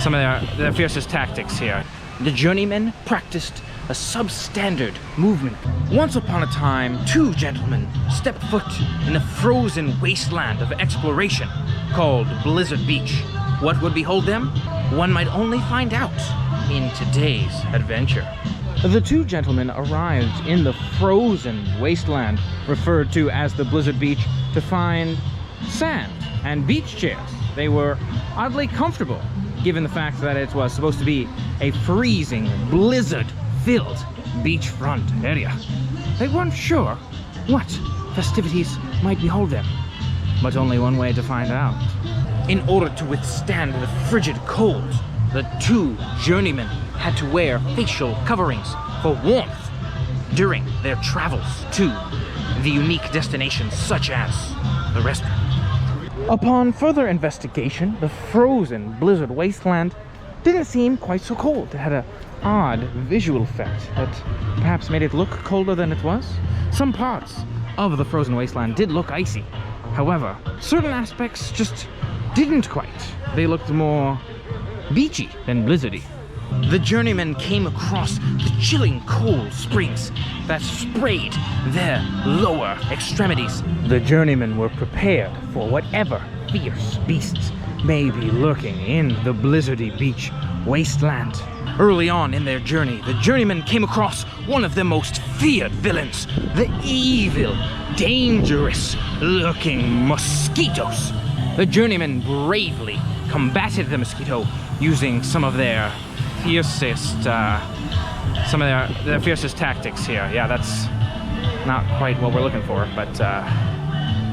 Some of their fiercest tactics here. The journeymen practiced a substandard movement. Once upon a time, two gentlemen stepped foot in a frozen wasteland of exploration called Blizzard Beach. What would behold them? One might only find out in today's adventure. The two gentlemen arrived in the frozen wasteland, referred to as the Blizzard Beach, to find sand and beach chairs. They were oddly comfortable, given the fact that it was supposed to be a freezing, blizzard-filled beachfront area. They weren't sure what festivities might behold them, but only one way to find out. In order to withstand the frigid cold, the two journeymen had to wear facial coverings for warmth during their travels to the unique destinations such as the restaurant. Upon further investigation, the frozen blizzard wasteland didn't seem quite so cold. It had an odd visual effect that perhaps made it look colder than it was. Some parts of the frozen wasteland did look icy. However, certain aspects just didn't quite. They looked more beachy than blizzardy. The journeymen came across the chilling cold springs that sprayed their lower extremities. The journeymen were prepared for whatever fierce beasts may be lurking in the blizzardy beach wasteland. Early on in their journey, the journeymen came across one of the most feared villains, the evil, dangerous looking mosquitoes. The journeymen bravely combated the mosquito using some of their fiercest tactics here. Yeah, that's not quite what we're looking for, but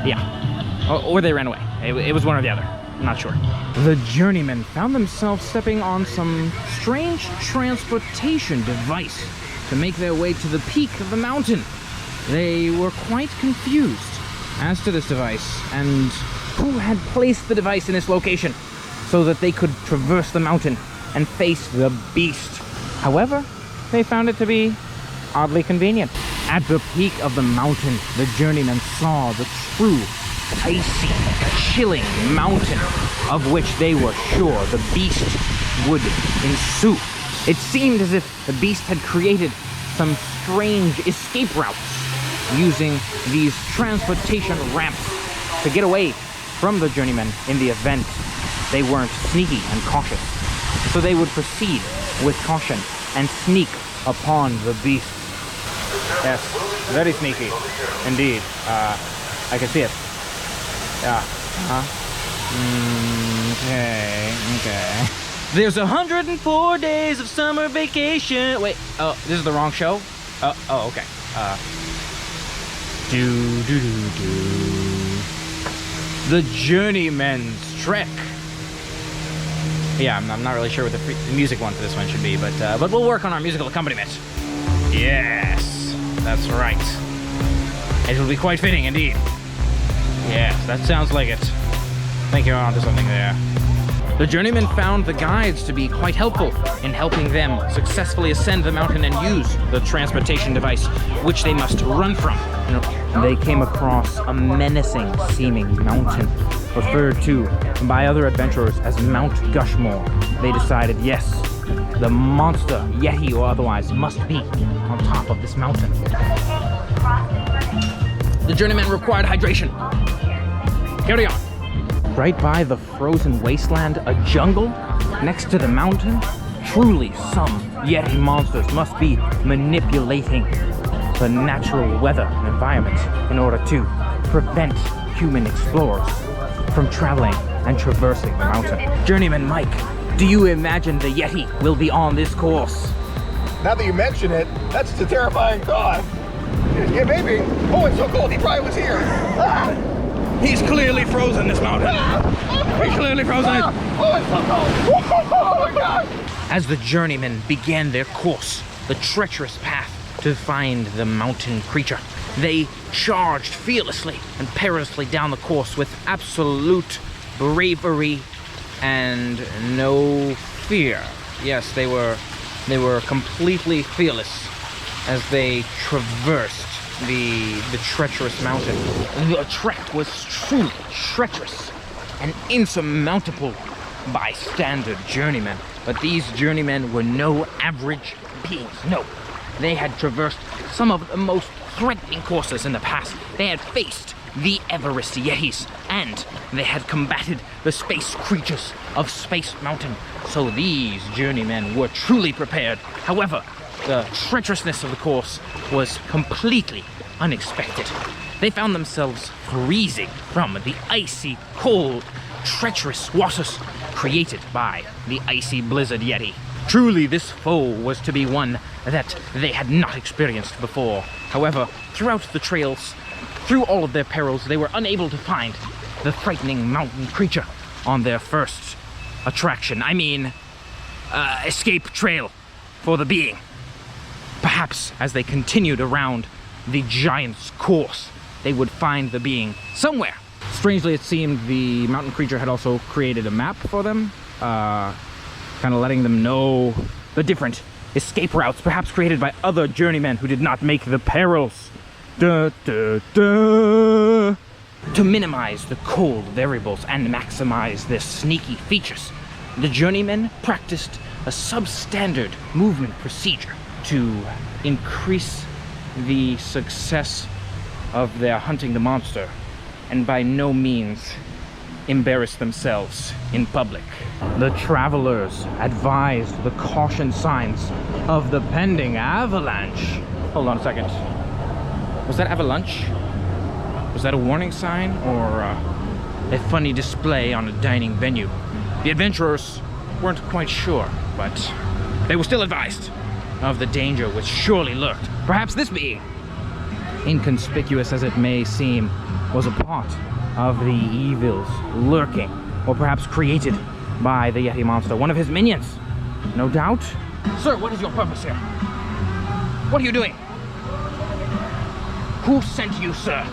yeah. Or they ran away. It was one or the other. I'm not sure. The journeymen found themselves stepping on some strange transportation device to make their way to the peak of the mountain. They were quite confused as to this device and who had placed the device in this location so that they could traverse the mountain and face the beast. However, they found it to be oddly convenient. At the peak of the mountain, the journeymen saw the true, icy, chilling mountain of which they were sure the beast would ensue. It seemed as if the beast had created some strange escape routes using these transportation ramps to get away from the journeymen in the event they weren't sneaky and cautious. So they would proceed with caution and sneak upon the beast. Yes, very sneaky, indeed. I can see it. Yeah. Okay. There's 104 days of summer vacation. Wait, oh, this is the wrong show? Oh, okay. The Journeyman's Trek. Yeah, I'm not really sure what the music one for this one should be, but we'll work on our musical accompaniment. Yes, that's right. It will be quite fitting indeed. Yes, that sounds like it. I think you're onto something there. The journeymen found the guides to be quite helpful in helping them successfully ascend the mountain and use the transportation device, which they must run from. They came across a menacing seeming mountain, referred to by other adventurers as Mount Gushmore. They decided, yes, the monster, Yeti or otherwise, must be on top of this mountain. The journeymen required hydration. Carry on. Right by the frozen wasteland, a jungle next to the mountain, truly some Yeti monsters must be manipulating the natural weather and environment in order to prevent human explorers from traveling and traversing the mountain. Journeyman Mike, do you imagine the Yeti will be on this course? Now that you mention it, that's a terrifying thought. Yeah, maybe. Oh, it's so cold, he probably was here. Ah! He's clearly frozen this mountain. He's clearly frozen. Oh, it's so cold. Oh my God. As the journeymen began their course, the treacherous path to find the mountain creature, they charged fearlessly and perilously down the course with absolute bravery and no fear. Yes, they were completely fearless as they traversed the treacherous mountain. The trek was truly treacherous and insurmountable by standard journeymen. But these journeymen were no average beings. No, they had traversed some of the most threatening courses in the past. They had faced the Everest Yetis, and they had combated the space creatures of Space Mountain. So these journeymen were truly prepared. However, the treacherousness of the course was completely unexpected. They found themselves freezing from the icy, cold, treacherous waters created by the icy blizzard Yeti. Truly, this foe was to be one that they had not experienced before. However, throughout the trails, through all of their perils, they were unable to find the frightening mountain creature on their first attraction. I mean, escape trail for the being. Perhaps as they continued around the giant's course, they would find the being somewhere. Strangely, it seemed the mountain creature had also created a map for them, kind of letting them know the different escape routes, perhaps created by other journeymen who did not make the perils. Da, da, da. To minimize the cold variables and maximize their sneaky features, the journeymen practiced a substandard movement procedure to increase the success of their hunting the monster, and by no means embarrass themselves in public. The travelers advised the caution signs of the pending avalanche. Hold on a second. Was that avalanche? Was that a warning sign or a funny display on a dining venue? The adventurers weren't quite sure, but they were still advised of the danger which surely lurked. Perhaps this being, inconspicuous as it may seem, was a part of the evils lurking, or perhaps created by the Yeti monster, one of his minions, no doubt. Sir, what is your purpose here? What are you doing? Who sent you, sir?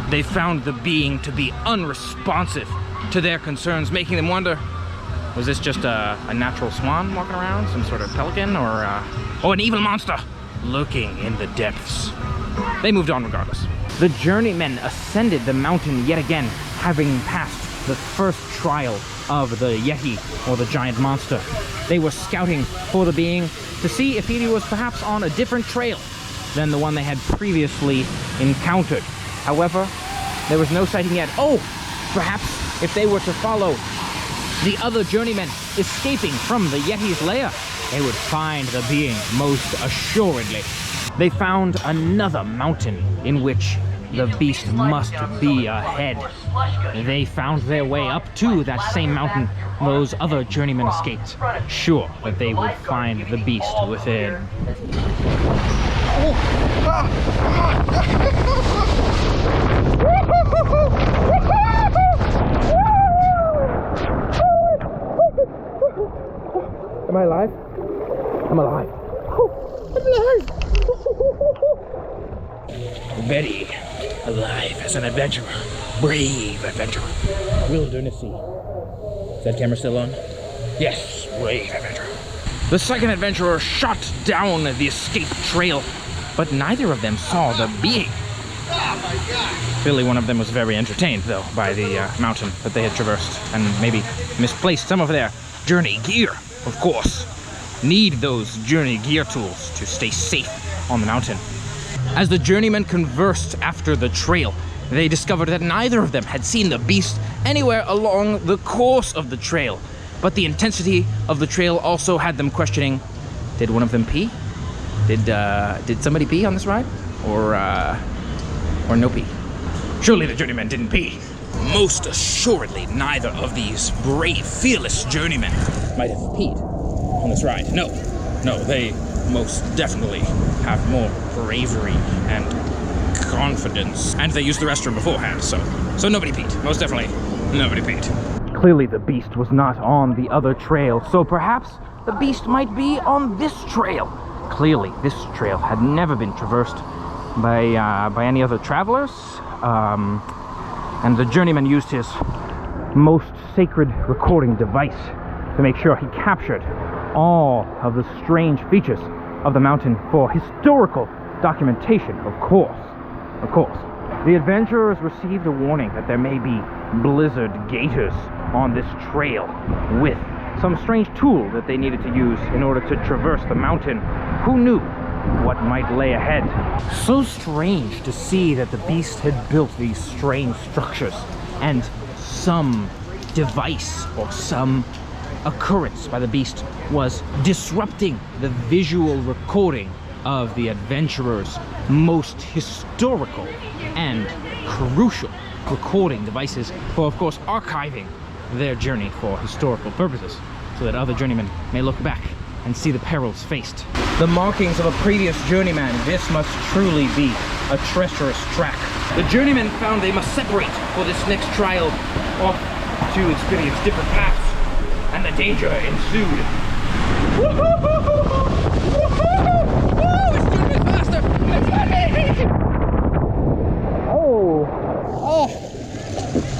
They found the being to be unresponsive to their concerns, making them wonder, was this just a natural swan walking around, some sort of pelican, or an evil monster lurking in the depths? They moved on regardless. The journeymen ascended the mountain yet again, having passed the first trial of the Yeti, or the giant monster. They were scouting for the being to see if he was perhaps on a different trail than the one they had previously encountered. However, there was no sighting yet. Oh, perhaps if they were to follow the other journeymen escaping from the Yeti's lair, they would find the being most assuredly. They found another mountain in which the beast must be ahead. They found their way up to that same mountain those other journeymen escaped, sure that they would find the beast within. Am I alive? I'm alive. I'm alive. Very alive as an adventurer. Brave adventurer. Wildernessy. Is that camera still on? Yes, brave adventurer. The second adventurer shot down the escape trail, but neither of them saw the being. Clearly one of them was very entertained, though, by the mountain that they had traversed, and maybe misplaced some of their journey gear, of course. Need those journey gear tools to stay safe on the mountain. As the journeymen conversed after the trail, they discovered that neither of them had seen the beast anywhere along the course of the trail. But the intensity of the trail also had them questioning, did one of them pee? Did somebody pee on this ride? Or no pee? Surely the journeymen didn't pee. Most assuredly, neither of these brave, fearless journeymen might have peed on this ride. No, they most definitely have more bravery and confidence. And they used the restroom beforehand, so nobody peed. Most definitely, nobody peed. Clearly the beast was not on the other trail, so perhaps the beast might be on this trail. Clearly, this trail had never been traversed by any other travelers, and the journeyman used his most sacred recording device to make sure he captured all of the strange features of the mountain for historical documentation, of course. The adventurers received a warning that there may be blizzard gators on this trail with some strange tool that they needed to use in order to traverse the mountain. Who knew what might lay ahead? So strange to see that the beast had built these strange structures, and some device or some occurrence by the beast was disrupting the visual recording of the adventurers' most historical and crucial recording devices for, of course, archiving their journey for historical purposes, so that other journeymen may look back and see the perils faced. The markings of a previous journeyman. This must truly be a treacherous track. The journeymen found they must separate for this next trial off to experience different paths, and the danger ensued. It's doing it faster!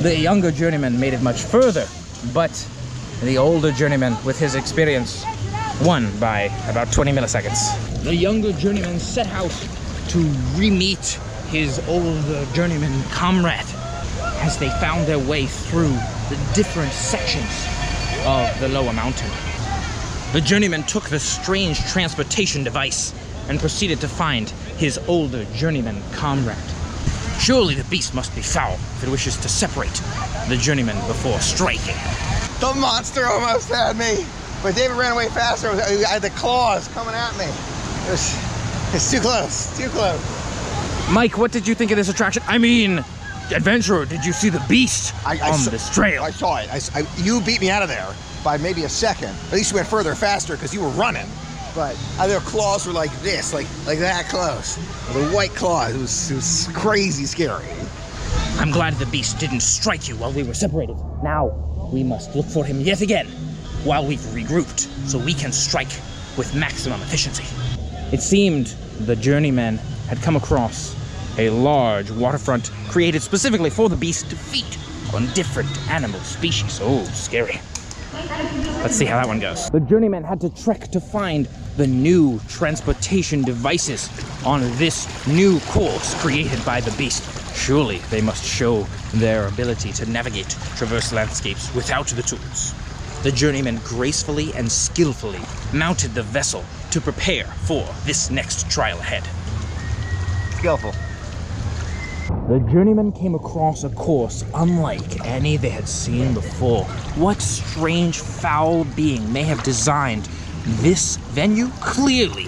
The younger journeyman made it much further, but the older journeyman, with his experience, won by about 20 milliseconds. The younger journeyman set out to re-meet his older journeyman comrade as they found their way through the different sections of the lower mountain. The journeyman took the strange transportation device and proceeded to find his older journeyman comrade. Surely the beast must be foul if it wishes to separate the journeyman before striking. The monster almost had me, but David ran away faster. I had the claws coming at me. It's too close, too close. Mike, what did you think of this attraction? I mean, adventurer, did you see the beast on this trail? I saw it. You beat me out of there by maybe a second. At least you went further faster because you were running. But their claws were like this, like that close. The white claws. It was crazy scary. I'm glad the beast didn't strike you while we were separated. Now we must look for him yet again while we've regrouped, so we can strike with maximum efficiency. It seemed the journeymen had come across a large waterfront created specifically for the beast to feed on different animal species. Oh, scary. Let's see how that one goes. The journeymen had to trek to find the new transportation devices on this new course created by the beast. Surely they must show their ability to navigate traverse landscapes without the tools. The journeymen gracefully and skillfully mounted the vessel to prepare for this next trial ahead. Skillful. The journeymen came across a course unlike any they had seen before. What strange foul being may have designed this venue? Clearly,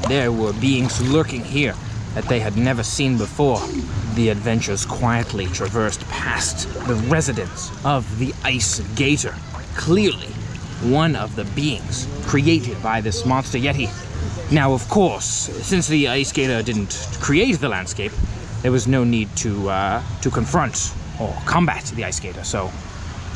there were beings lurking here that they had never seen before. The adventurers quietly traversed past the residence of the ice gator. Clearly, one of the beings created by this monster Yeti. Now, of course, since the ice gator didn't create the landscape, there was no need to confront or combat the ice gator, so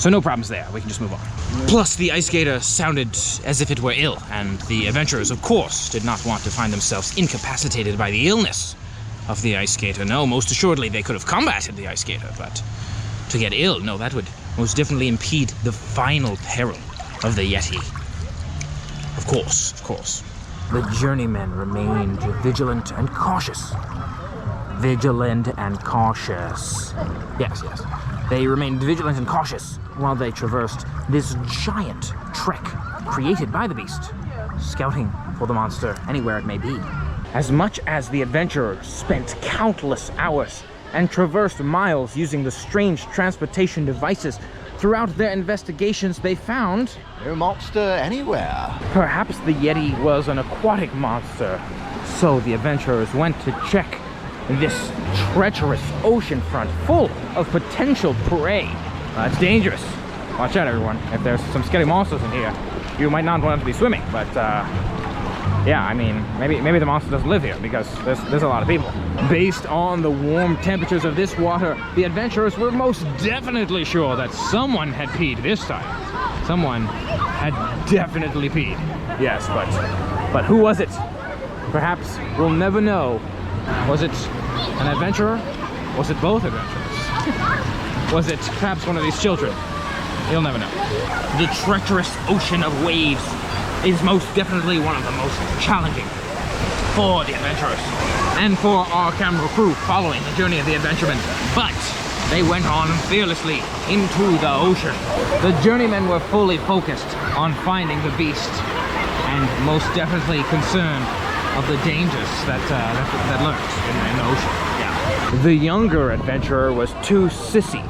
no problems there. We can just move on. Plus, the ice gator sounded as if it were ill, and the adventurers, of course, did not want to find themselves incapacitated by the illness of the ice gator. No, most assuredly they could have combated the ice gator, but to get ill, no, that would most definitely impede the final peril of the Yeti. Of course, of course. The journeymen remained vigilant and cautious. Vigilant and cautious. Yes. They remained vigilant and cautious while they traversed this giant trek created by the beast, scouting for the monster anywhere it may be. As much as the adventurers spent countless hours and traversed miles using the strange transportation devices, throughout their investigations they found No monster anywhere. perhaps the Yeti was an aquatic monster. So the adventurers went to check this treacherous ocean front full of potential prey. It's dangerous. Watch out, everyone. If there's some scary monsters in here, you might not want to be swimming, but yeah, I mean, maybe the monster doesn't live here because there's a lot of people. Based on the warm temperatures of this water, the adventurers were most definitely sure that someone had peed this time. Someone had definitely peed. Yes, but who was it? Perhaps we'll never know. Was it an adventurer? Was it both adventurers? Was it perhaps one of these children? You'll never know. The treacherous ocean of waves is most definitely one of the most challenging for the adventurers and for our camera crew following the journey of the adventuremen. But they went on fearlessly into the ocean. The journeymen were fully focused on finding the beast, and most definitely concerned of the dangers that lurked in the ocean. Yeah. The younger adventurer was too sissy.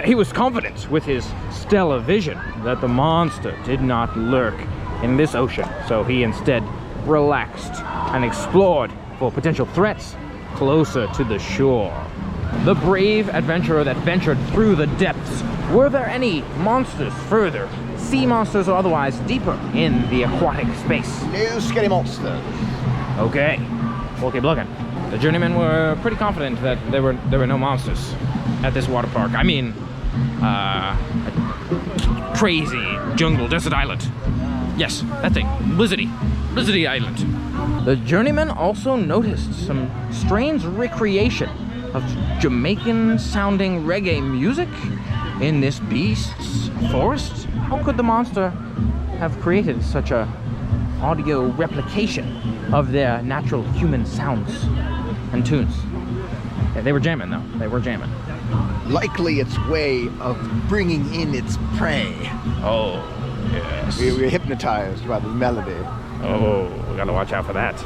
He was confident with his stellar vision that the monster did not lurk in this ocean, so he instead relaxed and explored for potential threats closer to the shore. The brave adventurer that ventured through the depths. Were there any monsters further, sea monsters or otherwise, deeper in the aquatic space? No scary monsters. Okay, we'll keep looking. The journeymen were pretty confident that there were no monsters at this water park. I mean, a crazy jungle desert island. Yes, that thing, Blizzardy Island. The journeymen also noticed some strange recreation of Jamaican-sounding reggae music in this beast's forest. How could the monster have created such a audio replication of their natural human sounds and tunes? Yeah, they were jamming, though. They were jamming. Likely its way of bringing in its prey. Oh, yes. We were hypnotized by the melody. Oh, we gotta watch out for that.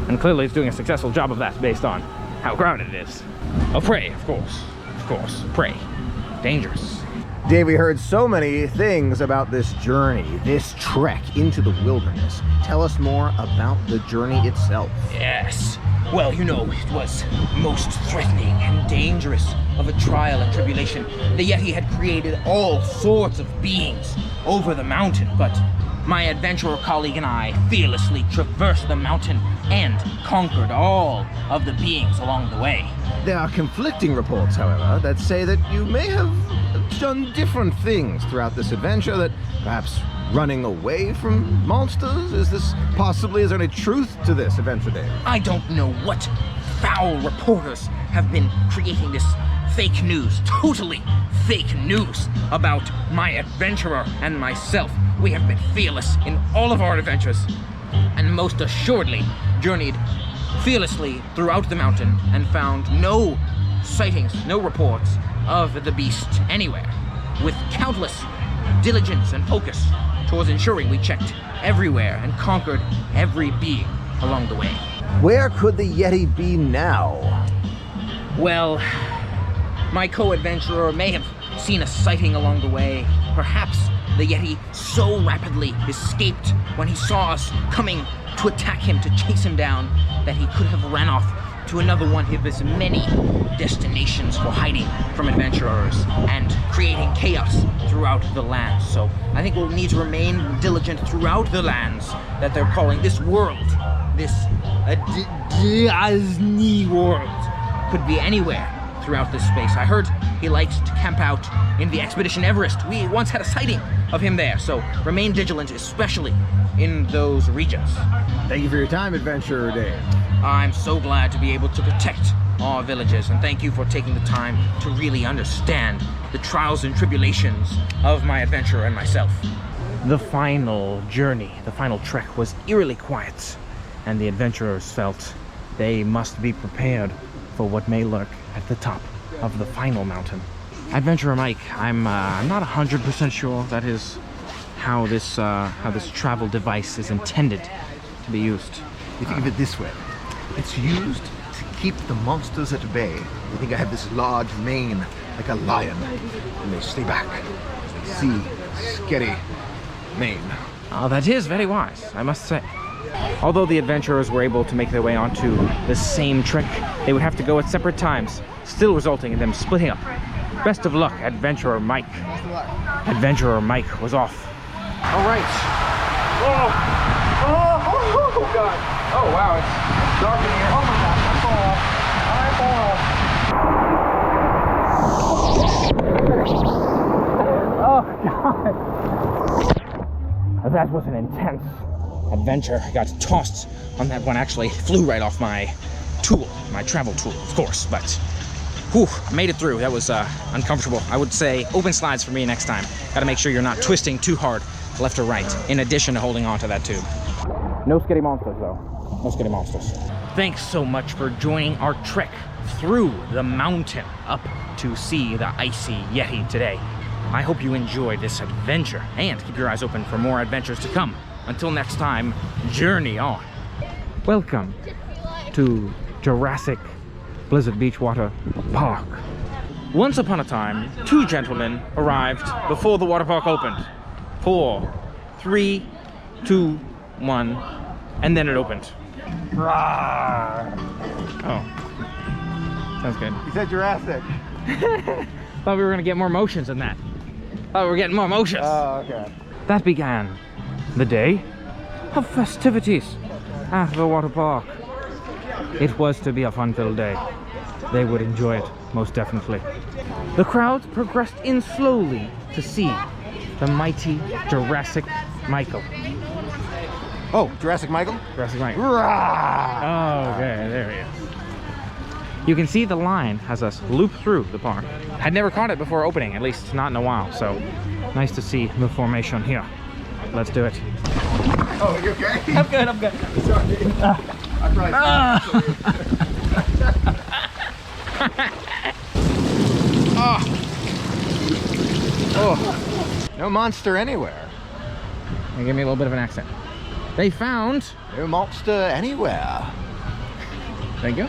And clearly it's doing a successful job of that based on how crowded it is. Oh, prey, of course. Of course. Prey. Dangerous. Dave, we heard so many things about this journey, this trek into the wilderness. Tell us more about the journey itself. Yes. Well, you know, it was most threatening and dangerous of a trial and tribulation. The Yeti had created all sorts of beings over the mountain, but my adventurer colleague and I fearlessly traversed the mountain and conquered all of the beings along the way. There are conflicting reports, however, that say that you may have done different things throughout this adventure, that perhaps running away from monsters? Is there any truth to this adventure, Dave? I don't know what foul reporters have been creating this fake news, totally fake news about my adventurer and myself. We have been fearless in all of our adventures, and most assuredly journeyed fearlessly throughout the mountain and found no sightings, no reports of the beast anywhere, with countless diligence and focus towards ensuring we checked everywhere and conquered every being along the way. Where could the Yeti be now? Well, my co-adventurer may have seen a sighting along the way. Perhaps the Yeti so rapidly escaped when he saw us coming to attack him, to chase him down, that he could have ran off to another one of his many destinations for hiding from adventurers and creating chaos throughout the lands. So I think we'll need to remain diligent throughout the lands that they're calling this world. This Disney world could be anywhere throughout this space. I heard he likes to camp out in the Expedition Everest. We once had a sighting of him there, so remain vigilant, especially in those regions. Thank you for your time, Adventurer Dave. I'm so glad to be able to protect our villages, and thank you for taking the time to really understand the trials and tribulations of my adventurer and myself. The final journey, the final trek was eerily quiet, and the adventurers felt they must be prepared for what may lurk at the top of the final mountain. Adventurer Mike, I'm not 100% sure that is how this travel device is intended to be used. You think of it this way. It's used to keep the monsters at bay. You think I have this large mane like a lion, and they stay back. See, scary mane. Oh, that is very wise, I must say. Although the adventurers were able to make their way onto the same trek, they would have to go at separate times, still resulting in them splitting up. Best of luck, Adventurer Mike. Adventurer Mike was off. All right. Oh, God. Oh, wow, it's dark in here. Oh, my God, I'm Oh, God. That was an intense adventure. I got tossed on that one. Actually flew right off my tool, my travel tool, of course, but whew, made it through. That was uncomfortable. I would say open slides for me next time. Gotta make sure you're not twisting too hard left or right, in addition to holding on to that tube. No scary monsters, though. No scary monsters. Thanks so much for joining our trek through the mountain up to see the icy Yeti today. I hope you enjoyed this adventure and keep your eyes open for more adventures to come. Until next time, journey on. Welcome to Jurassic Blizzard Beach Water Park. Once upon a time, two gentlemen arrived before the water park opened. 4, 3, 2, 1, and then it opened. Oh, sounds good. You said Jurassic. Thought we were gonna get more motions than that. Thought we were getting more motions. Oh, okay. That began the day of festivities at the water park. It was to be a fun-filled day. They would enjoy it, most definitely. The crowd progressed in slowly to see the mighty Jurassic Michael. Oh, Jurassic Michael? Jurassic Michael. Rah! Oh, okay, there he is. You can see the line has us loop through the park. I'd never caught it before opening, at least not in a while, so nice to see the formation here. Let's do it. Oh, you okay? I'm good, I'm good. Sorry. I tried. Oh. No monster anywhere. Give me a little bit of an accent. They found... No monster anywhere. Thank you.